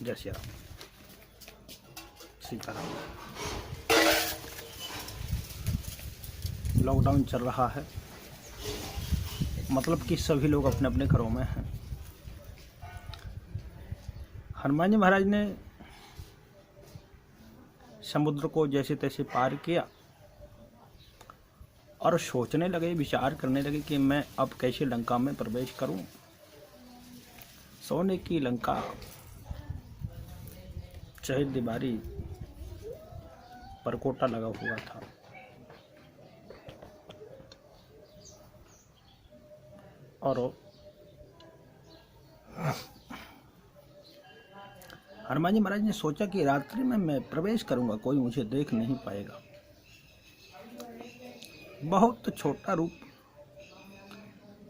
जय श्री राम, सीताराम। लॉकडाउन चल रहा है, मतलब कि सभी लोग अपने अपने घरों में हैं। हनुमान जी महाराज ने समुद्र को जैसे तैसे पार किया और सोचने लगे, विचार करने लगे कि मैं अब कैसे लंका में प्रवेश करूं। सोने की लंका, चहे दीवारी, परकोटा लगा हुआ था। और हनुमान जी महाराज ने सोचा कि रात्रि में मैं प्रवेश करूंगा, कोई मुझे देख नहीं पाएगा। बहुत छोटा रूप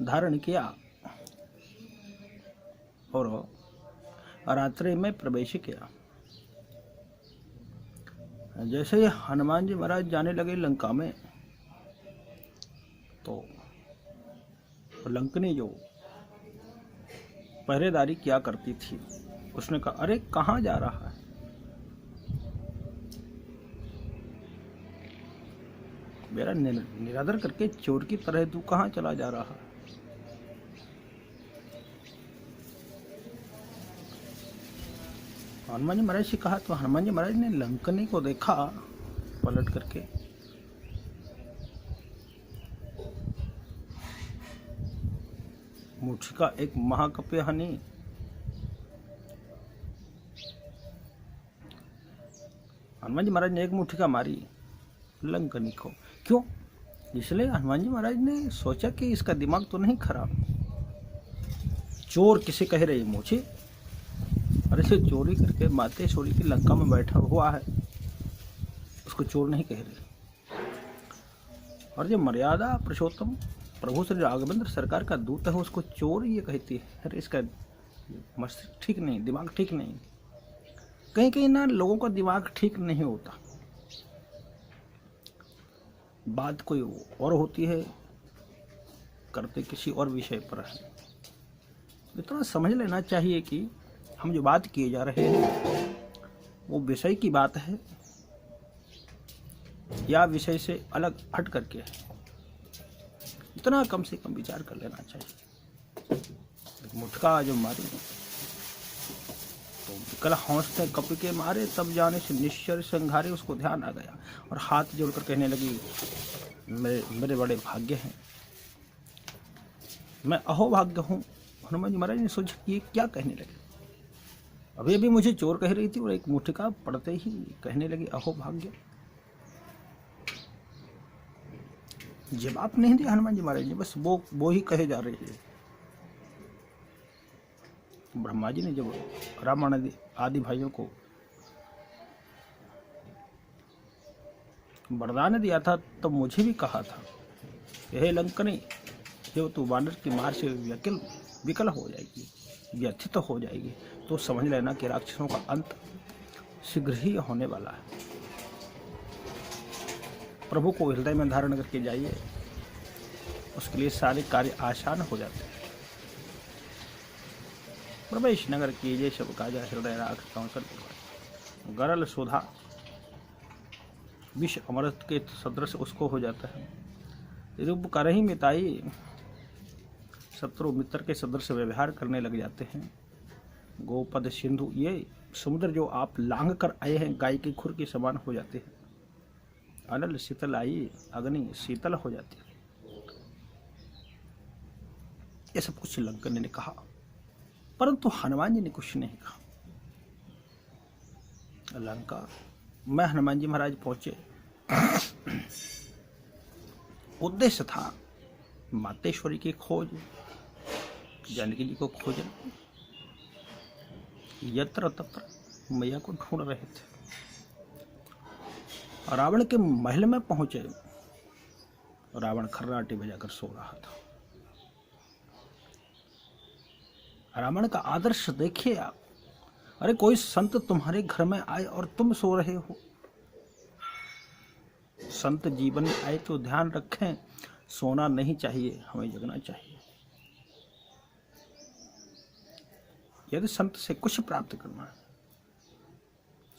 धारण किया और रात्रि में प्रवेश किया। जैसे ही हनुमान जी महाराज जाने लगे लंका में, तो लंकनी जो पहरेदारी किया करती थी, उसने कहा, अरे कहाँ जा रहा है? मेरा निरादर करके चोर की तरह तू कहाँ चला जा रहा है? हनुमान जी महाराज से कहा तो हनुमान जी महाराज ने लंकनी को देखा पलट करके। मुट्ठी का एक महाकाव्य हनी, हनुमान जी महाराज ने एक मुट्ठी का मारी लंकनी को। क्यों? इसलिए हनुमान जी महाराज ने सोचा कि इसका दिमाग तो नहीं खराब। चोर किसे कह रहे मुझे? अरे से चोरी करके मातेश्वरी की लंका में बैठा हुआ है, उसको चोर नहीं कह रहे। और जो मर्यादा पुरुषोत्तम प्रभु श्री राघवेंद्र सरकार का दूत है, उसको चोर ये कहती है। अरे इसका मस्तिष्क ठीक नहीं, दिमाग ठीक नहीं। कहीं कहीं ना लोगों का दिमाग ठीक नहीं होता, बात कोई और होती है, करते किसी और विषय पर है। इतना समझ लेना चाहिए कि हम जो बात किए जा रहे हैं वो विषय की बात है या विषय से अलग हट करके है। इतना कम से कम विचार कर लेना चाहिए। एक मुटका जो मारी तो विकल हौसले कपि के मारे, तब जाने से निश्चर संघारे। उसको ध्यान आ गया और हाथ जोड़कर कहने लगी, मेरे बड़े भाग्य हैं, मैं अहोभाग्य हूँ। हनुमान जी महाराज ने सोचा ये क्या कहने लगे। अभी अभी मुझे चोर कह रही थी और एक मुठ्ठा पड़ते ही कहने लगी अहोभाग्य। जवाब नहीं दिया हनुमान जी महाराज ने, बस वो ही कहे जा रही है। ब्रह्मा जी ने जब रावण आदि भाइयों को वरदान दिया था तो मुझे भी कहा था, यह लंकनी, जब तू वानर की मार से विकल हो जाएगी, व्यथित हो जाएगी, तो समझ लेना कि राक्षसों का अंत शीघ्र ही होने वाला है। प्रभु को हृदय में धारण करके जाइए, उसके लिए सारे कार्य आसान हो जाते हैं। प्रवेश नगर कीजिए सब काजा, हृदय राख कौशल गरल सुधा। विष अमृत के सदृश उसको हो जाता है। रूप कर ही मिताई, शत्रु मित्र के सदृश व्यवहार करने लग जाते हैं। गोपद सिंधु, ये समुद्र जो आप लांघ कर आए हैं, गाय के खुर के समान हो जाते हैं। अनल शीतल आई, अग्नि शीतल हो जाती है। ये सब कुछ लंकन ने कहा, परंतु हनुमान जी ने कुछ नहीं कहा। लंका में हनुमान जी महाराज पहुंचे। उद्देश्य था मातेश्वरी की खोज, जानकी जी को खोजना। यत्र तत्र मैया को ढूंढ रहे थे। रावण के महल में पहुंचे। रावण खर्राटे बजाकर सो रहा था। रावण का आदर्श देखिए आप। अरे कोई संत तुम्हारे घर में आए और तुम सो रहे हो। संत जीवन में आए तो ध्यान रखें, सोना नहीं चाहिए, हमें जगना चाहिए। यदि संत से कुछ प्राप्त करना है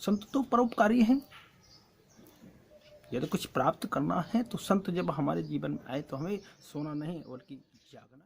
संत तो परोपकारी हैं। यदि कुछ प्राप्त करना है तो संत जब हमारे जीवन में आए तो हमें सोना नहीं बल्कि जागना।